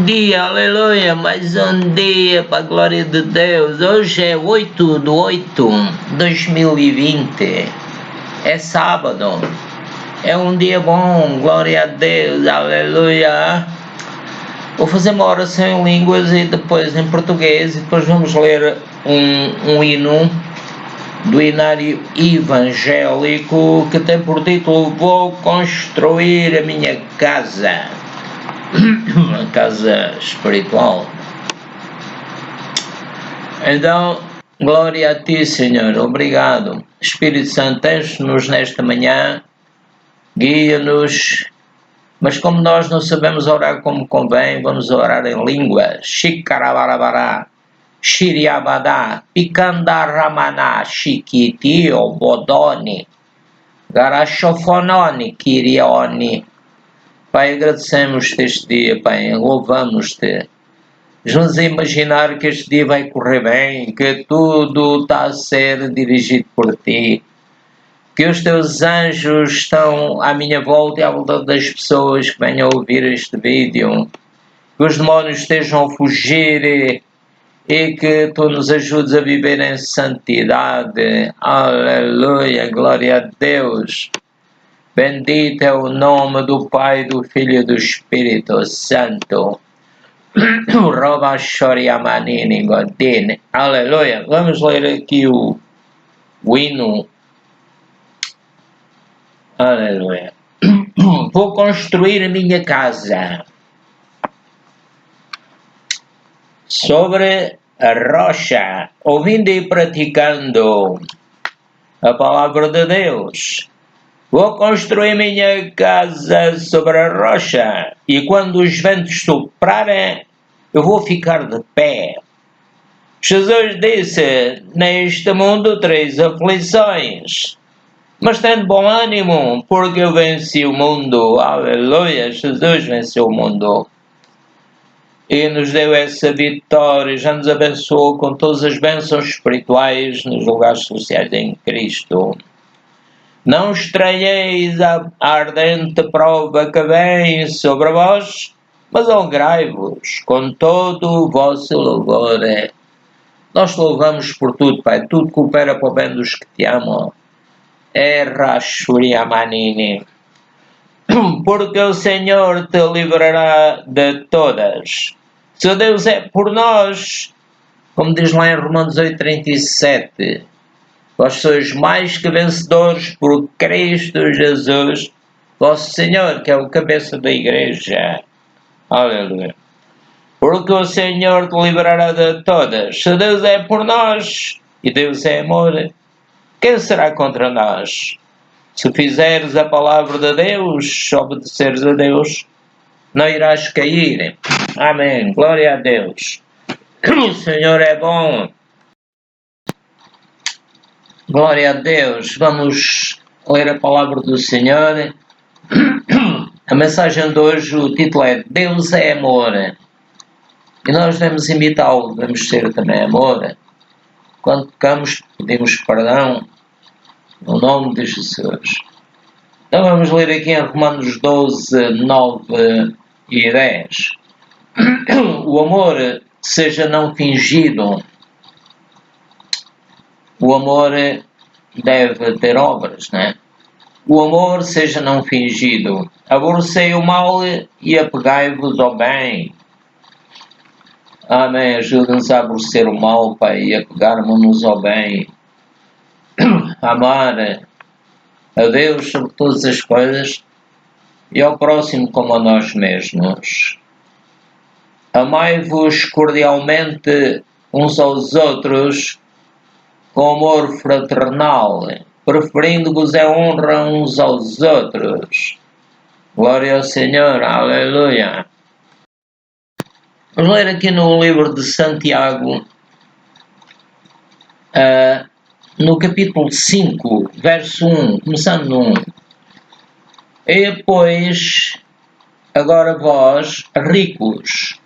um dia, aleluia, mais um dia para a glória de Deus. Hoje é 8/8/2020, é sábado, é um dia bom, glória a Deus, aleluia. Vou fazer uma oração em línguas e depois em português, e depois vamos ler um hino do hinário evangélico que tem por título Vou construir a minha casa, uma casa espiritual. Então, glória a Ti, Senhor, obrigado. Espírito Santo, enche-nos nesta manhã, guia-nos, mas como nós não sabemos orar como convém, vamos orar em língua. Shikarabarabara, Shiriabada, Pikandaramana, Shikiti, Obodoni, Garashofononi, Kirioni. Pai, agradecemos-te este dia, Pai, louvamos-te. Vamos imaginar que este dia vai correr bem, que tudo está a ser dirigido por Ti, que os Teus anjos estão à minha volta e à volta das pessoas que venham a ouvir este vídeo, que os demónios estejam a fugir e que Tu nos ajudes a viver em santidade. Aleluia, glória a Deus. Bendito é o nome do Pai, do Filho e do Espírito Santo. Roba Shoriamanini Godin. Aleluia. Vamos ler aqui o hino. Aleluia. Vou construir a minha casa sobre a rocha, ouvindo e praticando a palavra de Deus. Vou construir minha casa sobre a rocha, e quando os ventos soprarem, eu vou ficar de pé. Jesus disse, neste mundo tereis aflições, mas tendo bom ânimo, porque eu venci o mundo. Aleluia, Jesus venceu o mundo. E nos deu essa vitória, já nos abençoou com todas as bênçãos espirituais nos lugares celestiais em Cristo. Não estranheis a ardente prova que vem sobre vós, mas alegrai-vos com todo o vosso louvor. Nós te louvamos por tudo, Pai. Tudo coopera para o bem dos que te amam. Rashuriamanini. Porque o Senhor te livrará de todas. Se Deus é por nós, como diz lá em Romanos 8:37, vós sois mais que vencedores por Cristo Jesus, vosso Senhor, que é o cabeça da igreja. Aleluia. Porque o Senhor te livrará de todas. Se Deus é por nós, e Deus é amor, quem será contra nós? Se fizeres a palavra de Deus, obedeceres a Deus, não irás cair. Amém. Glória a Deus. O Senhor é bom. Glória a Deus. Vamos ler a palavra do Senhor. A mensagem de hoje, o título é Deus é amor. E nós devemos imitá-lo, devemos ser também amor. Quando pecamos, pedimos perdão no nome de Jesus. Então vamos ler aqui em Romanos 12:9 e 10. O amor seja não fingido. O amor deve ter obras, né? O amor seja não fingido. Aborrecei o mal e apegai-vos ao bem. Amém. Ajuda-nos a aborrecer o mal, Pai, e apegarmos-nos ao bem. Amar a Deus sobre todas as coisas e ao próximo como a nós mesmos. Amai-vos cordialmente uns aos outros com amor fraternal, preferindo-vos a honra uns aos outros. Glória ao Senhor, aleluia. Vamos ler aqui no livro de Santiago, no capítulo 5, verso 1, começando no 1. E pois, agora vós, ricos,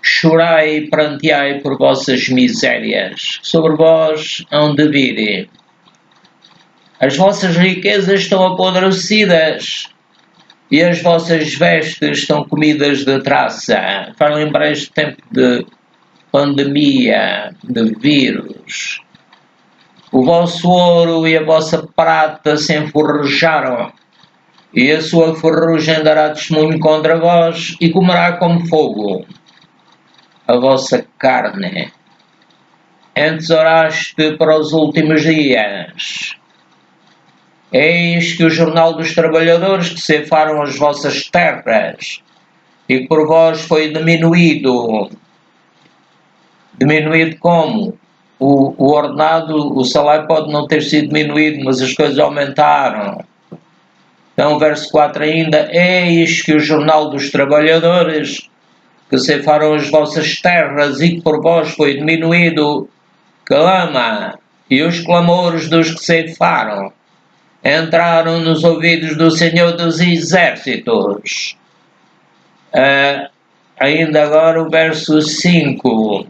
chorai e pranteai por vossas misérias, sobre vós hão de vir. As vossas riquezas estão apodrecidas, e as vossas vestes estão comidas de traça. Faz lembrar este tempo de pandemia, de vírus. O vosso ouro e a vossa prata se enferrujaram, e a sua ferrugem dará testemunho contra vós, e comerá como fogo a vossa carne. Antes oraste para os últimos dias. Eis que o jornal dos trabalhadores que ceifaram as vossas terras, e que por vós foi diminuído. Diminuído como? O ordenado, o salário pode não ter sido diminuído, mas as coisas aumentaram. Então, verso 4 ainda, eis que o jornal dos trabalhadores que ceifaram as vossas terras e que por vós foi diminuído, clama, e os clamores dos que ceifaram entraram nos ouvidos do Senhor dos Exércitos. Ainda agora o verso 5.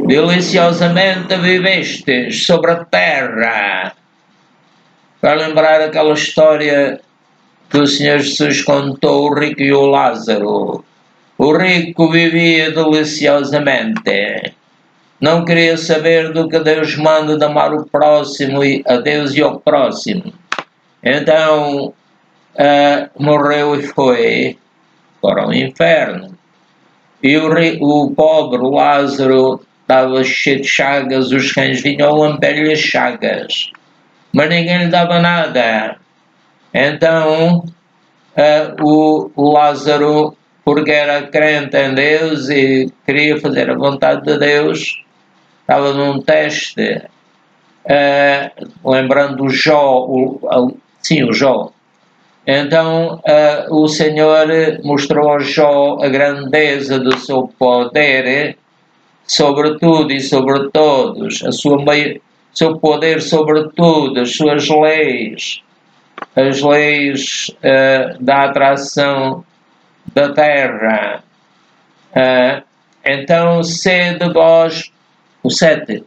Deliciosamente vivestes sobre a terra. Para lembrar aquela história que o Senhor Jesus contou, o rico e o Lázaro. O rico vivia deliciosamente. Não queria saber do que Deus manda de amar o próximo, a Deus e ao próximo. Então, morreu e foi para o inferno. E o pobre Lázaro estava cheio de chagas, os cães vinham lamber-lhe as chagas, mas ninguém lhe dava nada. Então, o Lázaro, porque era crente em Deus e queria fazer a vontade de Deus, estava num teste, lembrando o Jó, o Jó. Então o Senhor mostrou ao Jó a grandeza do seu poder sobre tudo e sobre todos, seu poder sobre tudo, as suas leis, as leis da atração da terra. Então, sede vós, o 7,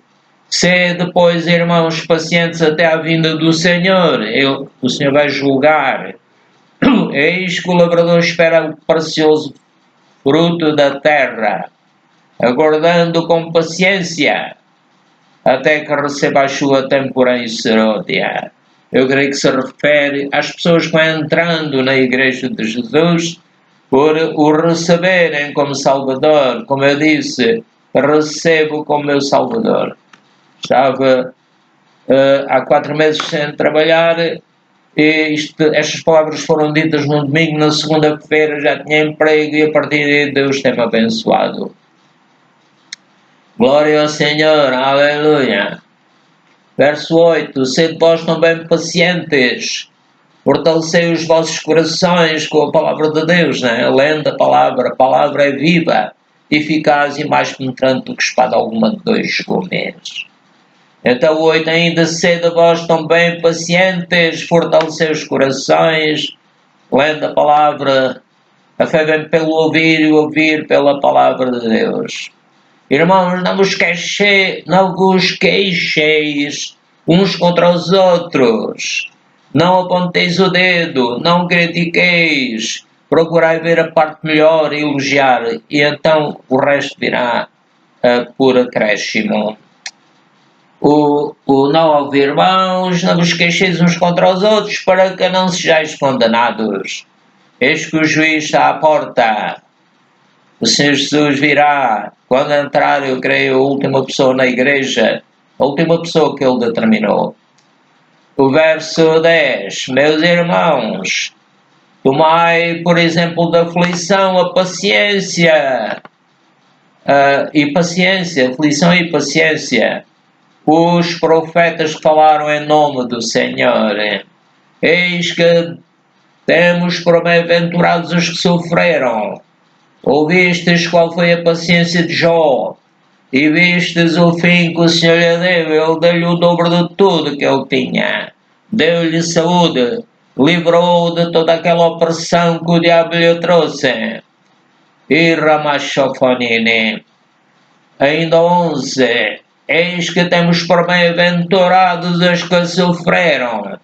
sede, pois, irmãos, pacientes até à vinda do Senhor. O Senhor vai julgar. Eis que o lavrador espera o precioso fruto da terra, aguardando com paciência até que receba a chuva temporã e seródia. Eu creio que se refere às pessoas que vão entrando na Igreja de Jesus por o receberem como Salvador. Como eu disse, recebo como meu Salvador. Estava há 4 meses sem trabalhar e estas palavras foram ditas no domingo, na segunda-feira já tinha emprego e a partir daí Deus tem-me abençoado. Glória ao Senhor, aleluia. Verso 8, sede vós também pacientes, fortalecei os vossos corações com a palavra de Deus, né? Lendo a palavra é viva, eficaz e mais penetrante do que espada alguma de 2 gumes. Então 8 ainda, sede vós também pacientes, fortalecei os corações, lendo a palavra, a fé vem pelo ouvir e o ouvir pela palavra de Deus. Irmãos, não vos queixeis uns contra os outros, não aponteis o dedo, não critiqueis, procurai ver a parte melhor e elogiar, e então o resto virá por acréscimo. O não ouvir, irmãos, não vos queixeis uns contra os outros, para que não sejais condenados. Eis que o juiz está à porta. O Senhor Jesus virá. Quando entrar, eu creio, a última pessoa na igreja, a última pessoa que ele determinou. O verso 10. Meus irmãos, tomai, por exemplo, da aflição a paciência. Aflição e paciência. Os profetas que falaram em nome do Senhor. Eis que temos por bem-aventurados os que sofreram. Ouvistes qual foi a paciência de Jó, e vistes o fim que o Senhor lhe deu. Ele deu-lhe o dobro de tudo que ele tinha. Deu-lhe saúde, livrou de toda aquela opressão que o diabo lhe trouxe. E Ramachofonine. Ainda 11. Eis que temos por bem-aventurados os que sofreram.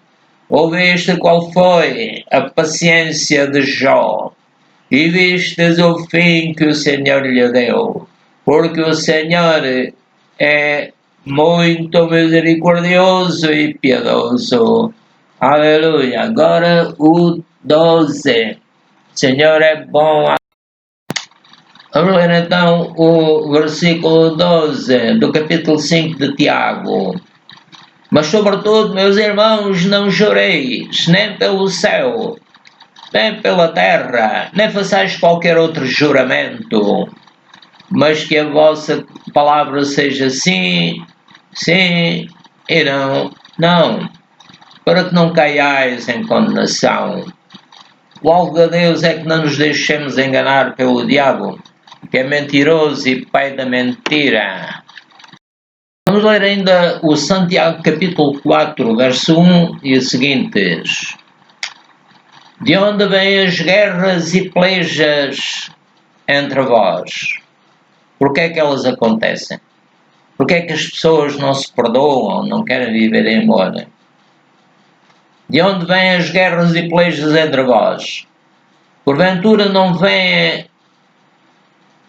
Ouviste qual foi a paciência de Jó, e vistes o fim que o Senhor lhe deu, porque o Senhor é muito misericordioso e piedoso. Aleluia. Agora o 12. Senhor é bom. Vamos ler então o versículo 12 do capítulo 5 de Tiago. Mas sobretudo, meus irmãos, não choreis, nem pelo céu, nem pela terra, nem façais qualquer outro juramento, mas que a vossa palavra seja sim, sim e não, não, para que não caiais em condenação. O alvo de Deus é que não nos deixemos enganar pelo diabo, que é mentiroso e pai da mentira. Vamos ler ainda o Santiago capítulo 4, verso 1 e seguintes. De onde vêm as guerras e pelejas entre vós? Por que é que elas acontecem? Por que é que as pessoas não se perdoam, não querem viver em amor? De onde vêm as guerras e pelejas entre vós? Porventura não vêm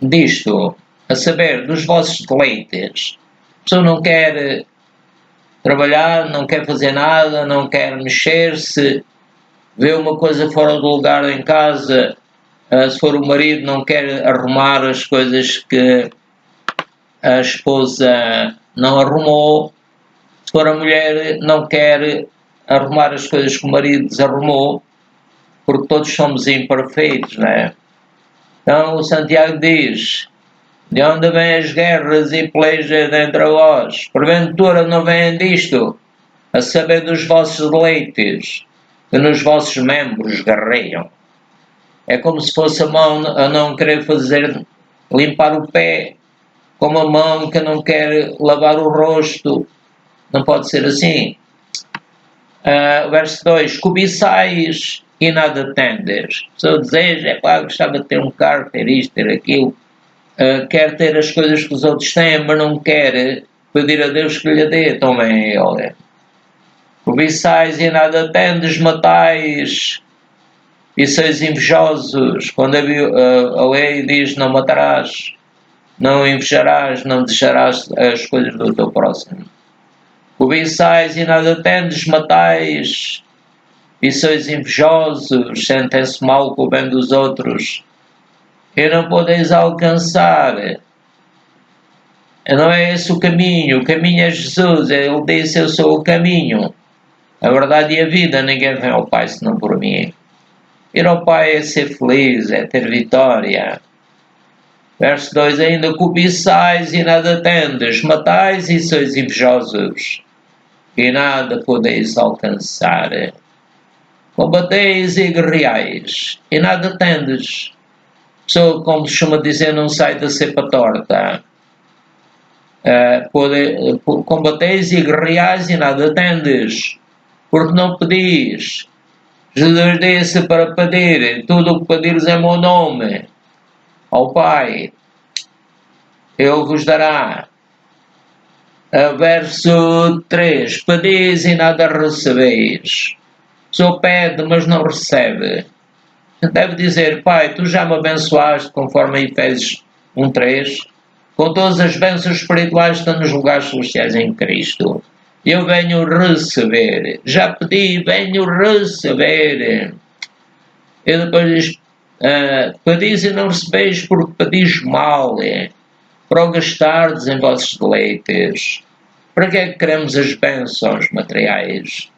disto, a saber, dos vossos deleites. A pessoa não quer trabalhar, não quer fazer nada, não quer mexer-se, vê uma coisa fora do lugar em casa, se for o marido não quer arrumar as coisas que a esposa não arrumou, se for a mulher não quer arrumar as coisas que o marido desarrumou, porque todos somos imperfeitos, não é? Então o Santiago diz: de onde vêm as guerras e pelejas entre vós? Porventura não vêm disto, a saber dos vossos deleites, que nos vossos membros guerreiam. É como se fosse a mão a não querer limpar o pé, como a mão que não quer lavar o rosto. Não pode ser assim. Verso 2: cobiçais e nada tendes. A pessoa deseja, gostava de ter um carro, ter isto, ter aquilo. Quer ter as coisas que os outros têm, mas não quer pedir a Deus que lhe dê também a ele. Cobiçais e nada tendes, matais e sois invejosos. Quando a lei diz não matarás, não invejarás, não desejarás as coisas do teu próximo. Cobiçais e nada tendes, matais e sois invejosos, sentem-se mal com o bem dos outros e não podeis alcançar. Não é esse o caminho é Jesus. Ele disse: eu sou o caminho, a verdade e a vida, ninguém vem ao Pai senão por mim. Ir ao Pai é ser feliz, é ter vitória. Verso 2: ainda cobiçais e nada tendes, matais e sois invejosos, e nada podeis alcançar. Combateis e guerreais, e nada tendes. Pessoa, como se chama dizer, não sai da cepa torta. Combateis e guerreais e nada tendes, porque não pedis. Jesus disse para pedir, tudo o que pedires em meu nome ao Pai, Ele vos dará. Verso 3: pedis e nada recebeis. Só pede, mas não recebe. Deve dizer: Pai, tu já me abençoaste, conforme Efésios 1:3, com todas as bênçãos espirituais que estão nos lugares celestiais em Cristo. Eu venho receber. Já pedi, venho receber. E depois diz: pedis e não recebeis, porque pedis mal, para o gastardes em vossos deleites. Para que é que queremos as bênçãos materiais?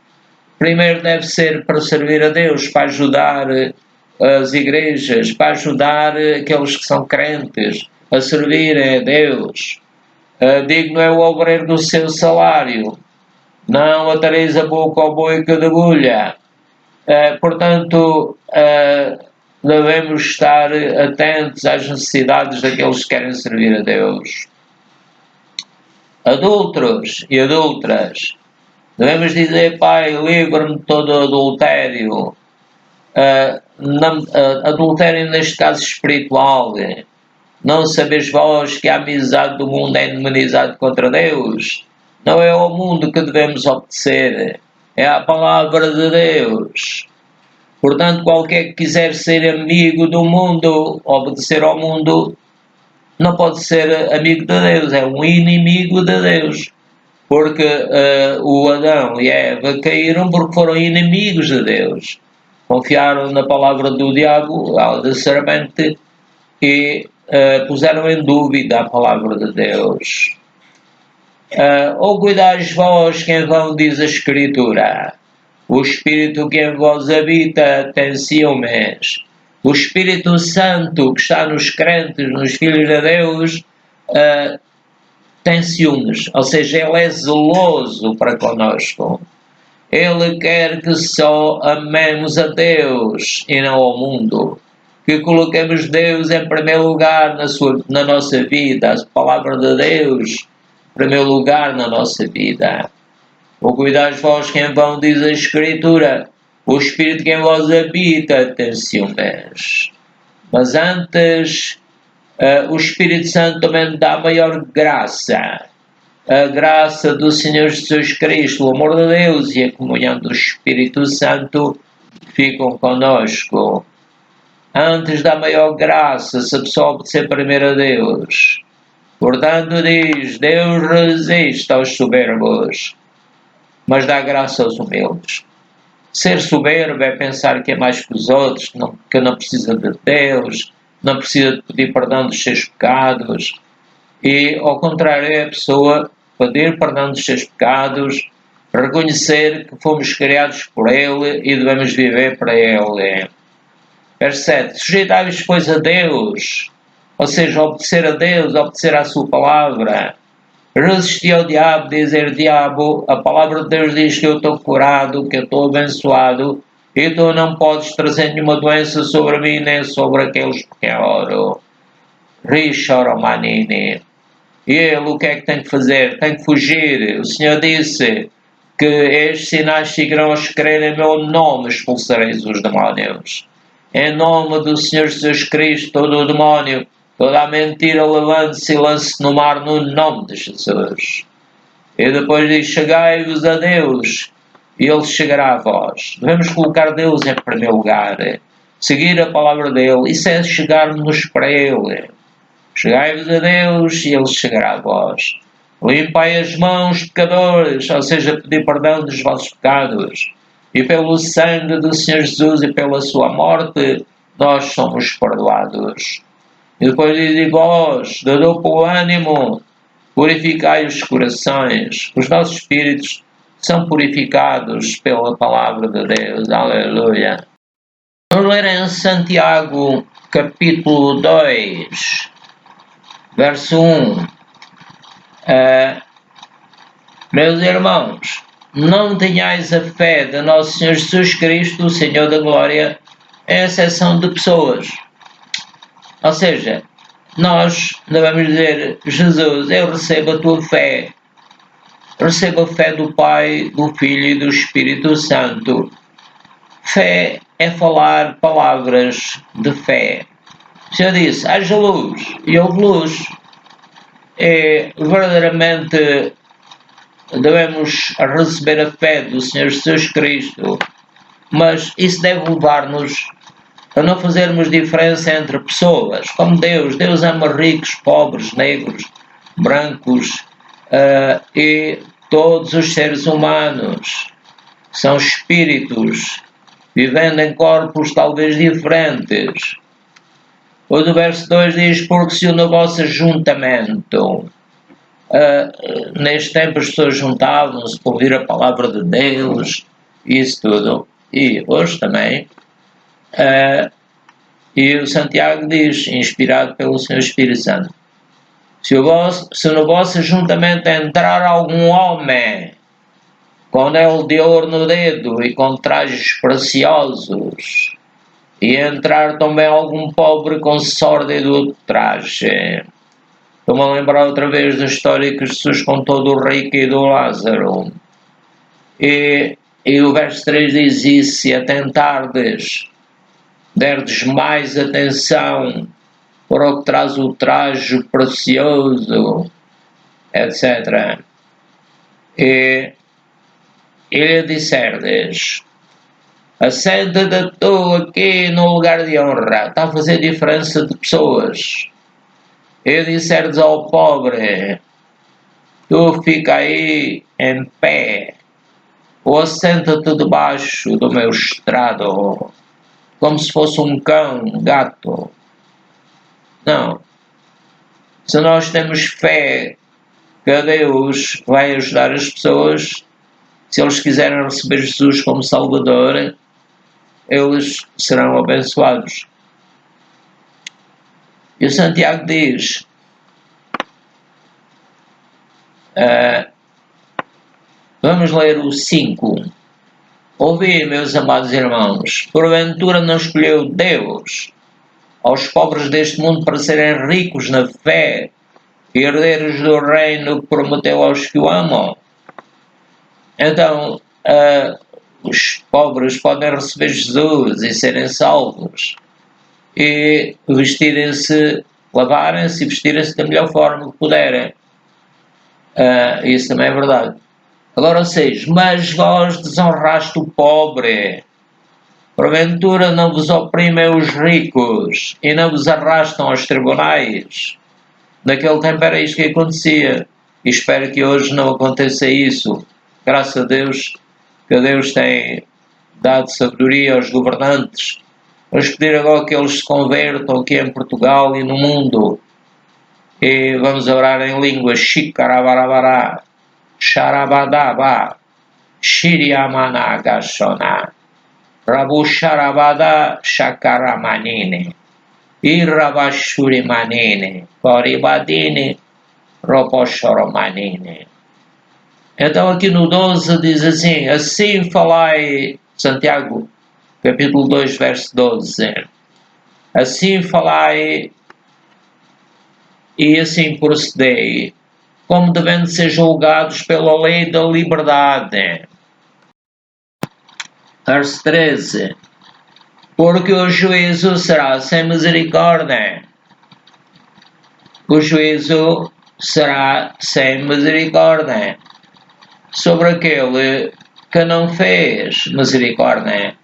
Primeiro deve ser para servir a Deus, para ajudar as igrejas, para ajudar aqueles que são crentes a servirem a Deus. Digno é o obreiro do seu salário. Não atareis a boca ao boi que debulha. Portanto, devemos estar atentos às necessidades daqueles que querem servir a Deus. Adúlteros e adúlteras, devemos dizer: Pai, livra-me de todo adultério. Adultério neste caso espiritual. Não sabeis vós que a amizade do mundo é inimizade contra Deus? Não é ao mundo que devemos obedecer. é a palavra de Deus. Portanto, qualquer que quiser ser amigo do mundo, obedecer ao mundo, não pode ser amigo de Deus, é um inimigo de Deus. Porque o Adão e a Eva caíram porque foram inimigos de Deus. Confiaram na palavra do diabo, da serpente, e puseram em dúvida a palavra de Deus. Ou cuidais vós que em vão diz a Escritura, o Espírito que em vós habita tem ciúmes. O Espírito Santo que está nos crentes, nos filhos de Deus, tem ciúmes, ou seja, ele é zeloso para conosco. Ele quer que só amemos a Deus e não ao mundo. Que coloquemos Deus em primeiro lugar na nossa vida, a palavra de Deus em primeiro lugar na nossa vida. Ou cuidais vós que em vão diz a Escritura, o Espírito que em vós habita tem ciúmes. Mas antes, o Espírito Santo também dá maior graça. A graça do Senhor Jesus Cristo, o amor de Deus e a comunhão do Espírito Santo ficam conosco. Antes da maior graça, se a pessoa obedecer primeiro a Deus. Portanto, diz, Deus resiste aos soberbos, mas dá graça aos humildes. Ser soberbo é pensar que é mais que os outros, que não precisa de Deus, não precisa de pedir perdão dos seus pecados. E, ao contrário, é a pessoa pedir perdão dos seus pecados, reconhecer que fomos criados por Ele e devemos viver para Ele. Verso 7. Sujeitai-vos, pois, a Deus, ou seja, obedecer a Deus, obedecer à sua palavra. Resistir ao diabo, dizer, diabo, a palavra de Deus diz que eu estou curado, que eu estou abençoado, e tu não podes trazer nenhuma doença sobre mim, nem sobre aqueles por quem oro. Rishoromanini. E ele o que é que tem que fazer? Tem que fugir. O Senhor disse que estes sinais seguirão os que crerem em meu nome, expulsareis os demónios. Em nome do Senhor Jesus Cristo, todo o demónio, toda a mentira, levante-se e lance no mar no nome de Jesus. E depois diz, chegai-vos a Deus, e Ele chegará a vós. Devemos colocar Deus em primeiro lugar, seguir a palavra dEle, isso é chegarmos para Ele. Chegai-vos a Deus e Ele chegará a vós. Limpai as mãos, pecadores, ou seja, pedir perdão dos vossos pecados. E pelo sangue do Senhor Jesus e pela sua morte, nós somos perdoados. E depois diz, e vós, de duplo ânimo, purificai os corações. Os nossos espíritos são purificados pela palavra de Deus. Aleluia. Vamos ler em Santiago, capítulo 2. Verso 1. Meus irmãos, não tenhais a fé de nosso Senhor Jesus Cristo, o Senhor da Glória, em exceção de pessoas. Ou seja, nós devemos dizer, Jesus, eu recebo a tua fé. Recebo a fé do Pai, do Filho e do Espírito Santo. Fé é falar palavras de fé. O Senhor disse, haja luz, e houve luz. E verdadeiramente devemos receber a fé do Senhor Jesus Cristo, mas isso deve levar-nos a não fazermos diferença entre pessoas, como Deus. Deus ama ricos, pobres, negros, brancos e todos os seres humanos. São espíritos, vivendo em corpos talvez diferentes. O do verso 2 diz, porque se no vosso ajuntamento, neste tempo as pessoas juntavam-se para ouvir a palavra de Deus, isso tudo, e hoje também, e o Santiago diz, inspirado pelo Senhor Espírito Santo, se no vosso ajuntamento entrar algum homem com anel de ouro no dedo e com trajes preciosos, e entrar também algum pobre com sórdido traje. Estou-me a lembrar outra vez da história que Jesus contou do rico e do Lázaro. E o verso 3 diz isso, se atentardes, derdes mais atenção para o que traz o traje precioso, etc. E e lhe disserdes: assenta-te tu aqui no lugar de honra, está a fazer diferença de pessoas. E disserdes ao pobre: tu fica aí em pé, ou assenta-te debaixo do meu estrado, como se fosse um cão, um gato. Não. Se nós temos fé que Deus vai ajudar as pessoas, se eles quiserem receber Jesus como Salvador, eles serão abençoados. E o Santiago diz: vamos ler o 5. Ouvi, meus amados irmãos, porventura não escolheu Deus aos pobres deste mundo para serem ricos na fé e herdeiros do reino que prometeu aos que o amam? Então, os pobres podem receber Jesus e serem salvos e vestirem-se, lavarem-se e vestirem-se da melhor forma que puderem. Isso também é verdade. Agora 6. Mas vós desonraste o pobre. Porventura não vos oprimem os ricos e não vos arrastam aos tribunais. Naquele tempo era isto que acontecia. E espero que hoje não aconteça isso. Graças a Deus, que Deus tem dado sabedoria aos governantes. Vamos pedir agora que eles se convertam aqui em Portugal e no mundo. E vamos orar em língua. Shikarabarabara, Sharabadaba, Shiriamanagashona, Rabusharabada Shakaramanine, Irabashurimanine, Koribadine, Roposhoromanine. Então aqui no 12 diz assim: assim falai, Santiago, capítulo 2, verso 12, assim falai e assim procedei, como devendo ser julgados pela lei da liberdade. Verso 13. Porque o juízo será sem misericórdia. O juízo será sem misericórdia sobre aquele que não fez misericórdia.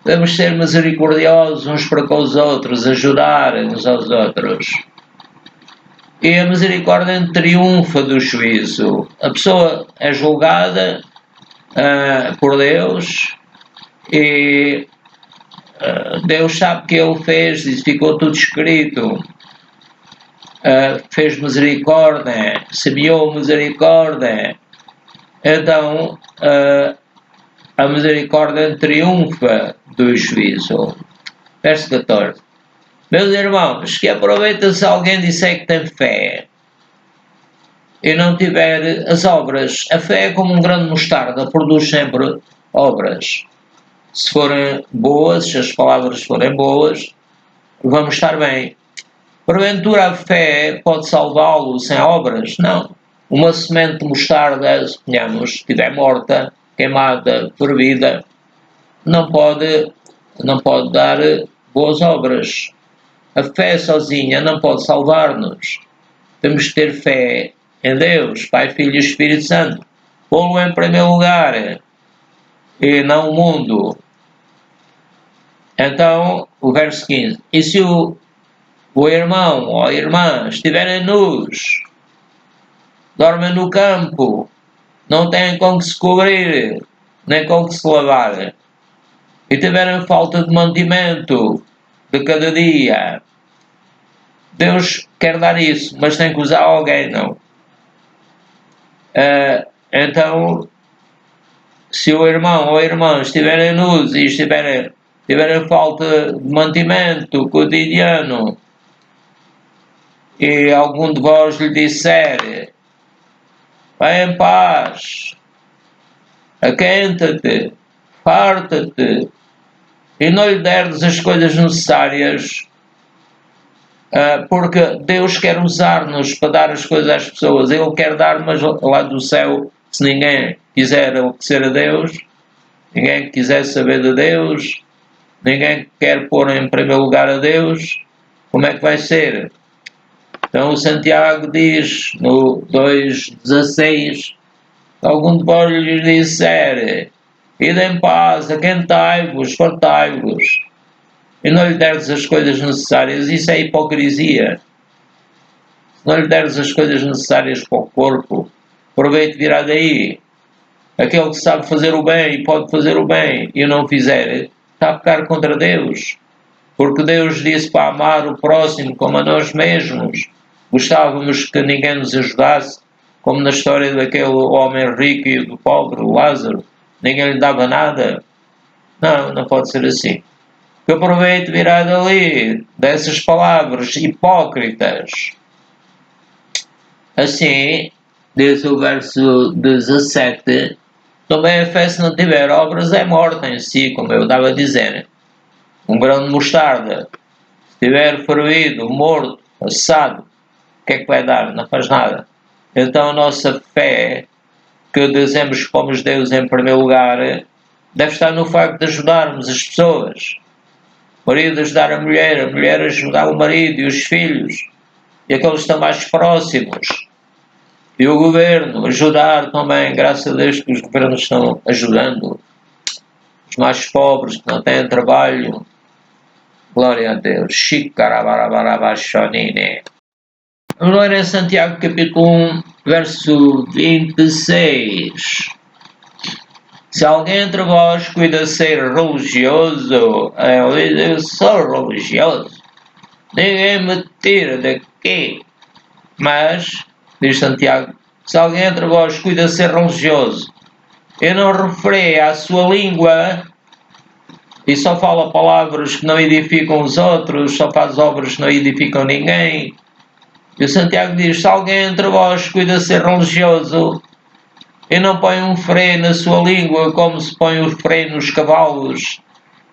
Devemos ser misericordiosos uns para com os outros, ajudar uns aos outros. E a misericórdia triunfa do juízo. A pessoa é julgada por Deus e Deus sabe que ele fez, e ficou tudo escrito. Fez misericórdia, semeou misericórdia. Então a misericórdia triunfa do juízo. Verso 14. Meus irmãos, que aproveita se alguém disser que tem fé e não tiver as obras. A fé é como um grão de mostarda, produz sempre obras. Se forem boas, se as palavras forem boas, vamos estar bem. Porventura a fé pode salvá-lo sem obras? Não. Uma semente de mostarda, suponhamos, se estiver morta, queimada, fervida, não pode dar boas obras. A fé sozinha não pode salvar-nos. Temos que ter fé em Deus, Pai, Filho e Espírito Santo. Pô-lo em primeiro lugar e não o mundo. Então, o verso 15. E se o irmão ou a irmã estiverem nus, dormem no campo, não têm com que se cobrir, nem com que se lavar, e tiverem falta de mantimento de cada dia, Deus quer dar isso, mas tem que usar alguém, não? Então, se o irmão ou a irmã estiverem nus e tiverem falta de mantimento cotidiano, e algum de vós lhe disser: vai em paz, aquenta-te, farta-te, e não lhe derdes as coisas necessárias, porque Deus quer usar-nos para dar as coisas às pessoas. Ele quer dar, mas lá do céu, se ninguém quiser obedecer a Deus, ninguém quiser saber de Deus, ninguém quer pôr em primeiro lugar a Deus, como é que vai ser? Então o Santiago diz no 2,16: algum de vós lhes disser, ide em paz, aquentai-vos, fartai-vos, e não lhe deres as coisas necessárias, isso é hipocrisia. Se não lhe deres as coisas necessárias para o corpo, proveito virá daí. Aquele que sabe fazer o bem e pode fazer o bem e o não fizer, está a pecar contra Deus. Porque Deus disse para amar o próximo como a nós mesmos. Gostávamos que ninguém nos ajudasse, como na história daquele homem rico e do pobre, o Lázaro. Ninguém lhe dava nada. Não, não pode ser assim. Que proveito virá dali, dessas palavras hipócritas. Assim, diz o verso 17, também a fé, se não tiver obras, é morta em si, como eu estava a dizer. Um grão de mostarda, se estiver fervido, morto, assado, o que é que vai dar? Não faz nada. Então a nossa fé, que dizemos que pomos Deus em primeiro lugar, deve estar no facto de ajudarmos as pessoas. O marido ajudar a mulher ajudar o marido e os filhos, e aqueles que estão mais próximos. E o governo ajudar também, graças a Deus que os governos estão ajudando. Os mais pobres que não têm trabalho. Glória a Deus. Vamos ler em Santiago capítulo 1, verso 26. Se alguém entre vós cuida ser religioso, eu sou religioso, ninguém me tira daqui. Mas, diz Santiago, se alguém entre vós cuida ser religioso e não refreia a sua língua e só fala palavras que não edificam os outros, só faz obras que não edificam ninguém. E o Santiago diz, se alguém entre vós cuida ser religioso e não põe um freio na sua língua como se põe o freio nos cavalos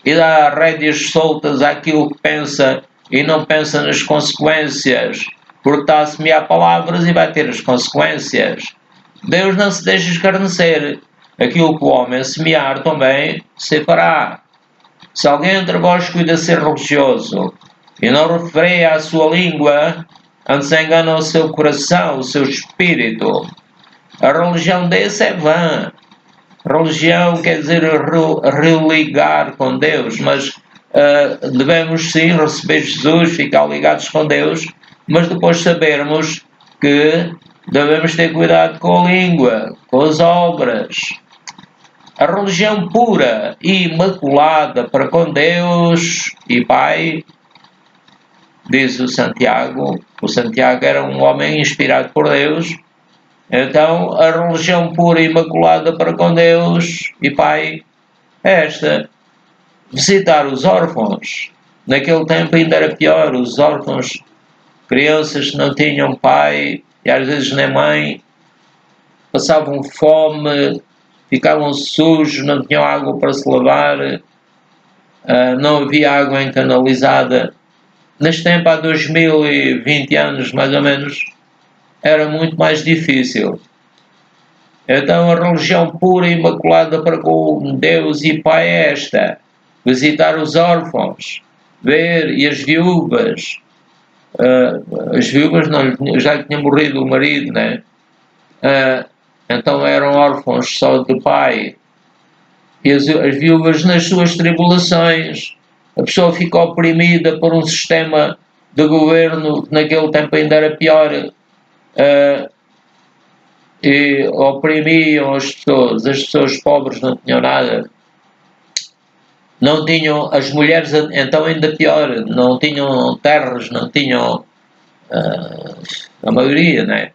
e dá rédeas soltas àquilo que pensa e não pensa nas consequências, porque está a semear palavras e vai ter as consequências. Deus não se deixa escarnecer. Aquilo que o homem semear também se fará. Se alguém entre vós cuida ser religioso e não refreia a sua língua, antes engana o seu coração, o seu espírito. A religião desse é vã. Religião quer dizer religar com Deus, mas devemos sim receber Jesus, ficar ligados com Deus, mas depois sabermos que devemos ter cuidado com a língua, com as obras. A religião pura e imaculada para com Deus e Pai, diz o Santiago era um homem inspirado por Deus, então a religião pura e imaculada para com Deus e Pai é esta: visitar os órfãos. Naquele tempo ainda era pior, os órfãos, crianças que não tinham pai e às vezes nem mãe, passavam fome, ficavam sujos, não tinham água para se lavar, não havia água encanalizada. Neste tempo, há 2020 anos, mais ou menos, era muito mais difícil. Então a religião pura e imaculada para com Deus e Pai é esta: visitar os órfãos, ver, e as viúvas. As viúvas já lhe tinha morrido o marido, né? Então eram órfãos só de pai. E as viúvas nas suas tribulações. A pessoa fica oprimida por um sistema de governo que naquele tempo ainda era pior. E oprimiam as pessoas pobres não tinham nada. Não tinham, as mulheres então ainda pior, não tinham terras, não tinham a maioria, né?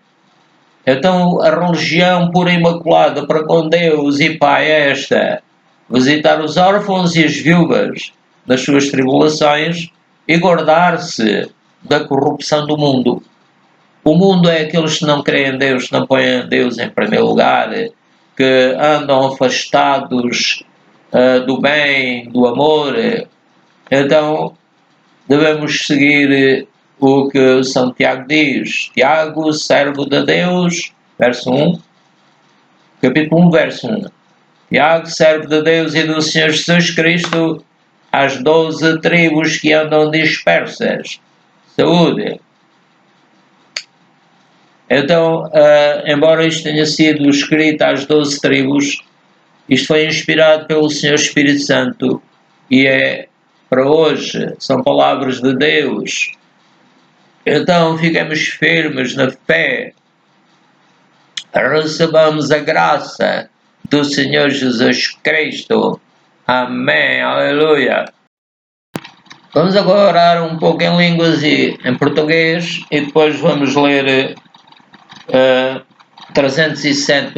Então a religião pura e imaculada para com Deus e Pai é esta: visitar os órfãos e as viúvas nas suas tribulações e guardar-se da corrupção do mundo. O mundo é aqueles que não creem em Deus, que não põem Deus em primeiro lugar, que andam afastados do bem, do amor. Então devemos seguir o que São Tiago diz. Tiago, servo de Deus, verso 1, capítulo 1, verso 1. Tiago, servo de Deus e do Senhor Jesus Cristo, às 12 tribos que andam dispersas. Saúde. Então, embora isto tenha sido escrito às 12 tribos, isto foi inspirado pelo Senhor Espírito Santo e é para hoje, são palavras de Deus. Então, fiquemos firmes na fé, recebamos a graça do Senhor Jesus Cristo. Amém, aleluia. Vamos agora orar um pouco em línguas e em português e depois vamos ler 307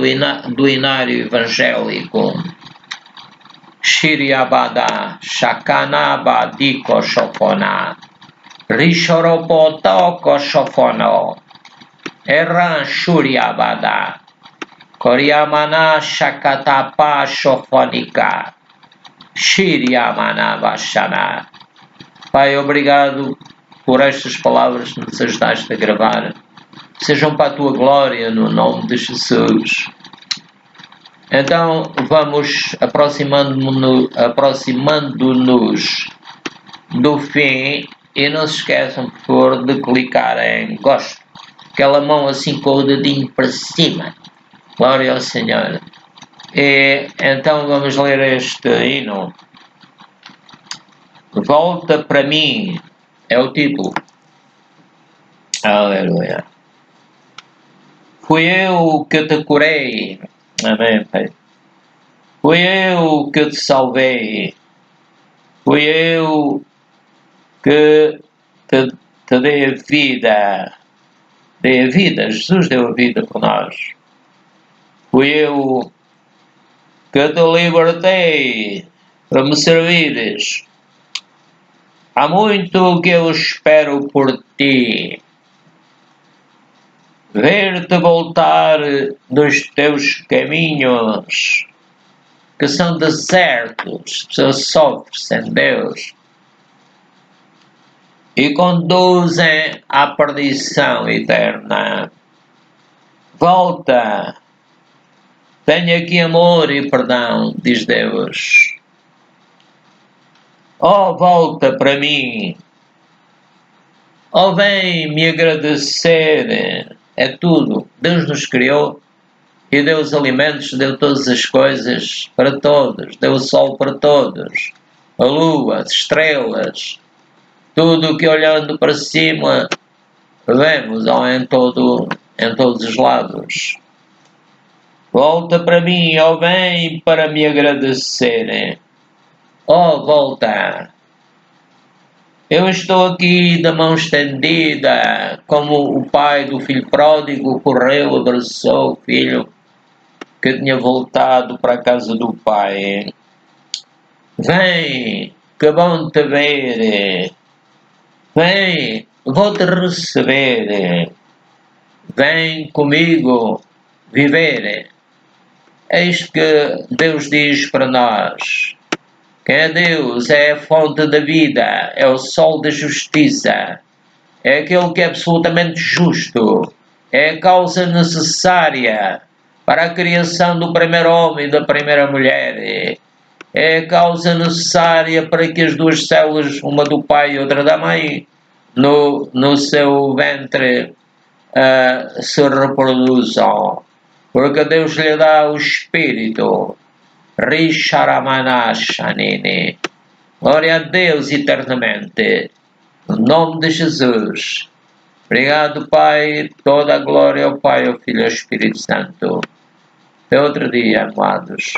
do Inário Evangélico. Shiriabada Shakanaba Diko Shofona Rishoropotoko Shofono Eran Shuriabada Koryamana Shakatapa Shofonika Shiriamana Vashana. Pai, obrigado por estas palavras que nos ajudaste a gravar. Sejam para a tua glória, no nome de Jesus. Então, vamos aproximando-nos do fim e não se esqueçam, por favor, de clicar em gosto. Aquela mão assim com o dedinho para cima. Glória ao Senhor. E então vamos ler este hino. Volta para mim é o título. Aleluia. Fui eu que te curei. Amém, Pai. Fui eu que te salvei. Fui eu que te dei a vida. Dei a vida. Jesus deu a vida por nós. Fui eu que te libertei para me servires. Há muito que eu espero por ti. Ver-te voltar dos teus caminhos, que são desertos, a pessoa sofre sem Deus, e conduzem à perdição eterna. Volta, tenha aqui amor e perdão, diz Deus. Oh, volta para mim. Oh, vem me agradecer. É tudo. Deus nos criou e deu os alimentos, deu todas as coisas para todos. Deu o sol para todos, a lua, as estrelas, tudo que olhando para cima vemos em todos os lados. Volta para mim, ó, vem para me agradecer. Oh, volta. Eu estou aqui da mão estendida, como o pai do filho pródigo correu, abraçou o filho que tinha voltado para a casa do pai. Vem, que bom te ver. Vem, vou te receber. Vem comigo viver. É isto que Deus diz para nós. Quem é Deus é a fonte da vida, é o sol da justiça, é aquele que é absolutamente justo, é a causa necessária para a criação do primeiro homem e da primeira mulher, é a causa necessária para que as duas células, uma do pai e outra da mãe, no seu ventre se reproduzam, porque Deus lhe dá o Espírito. Risharamanasanini. Glória a Deus eternamente. No nome de Jesus. Obrigado, Pai. Toda a glória ao Pai, ao Filho e ao Espírito Santo. Até outro dia, amados.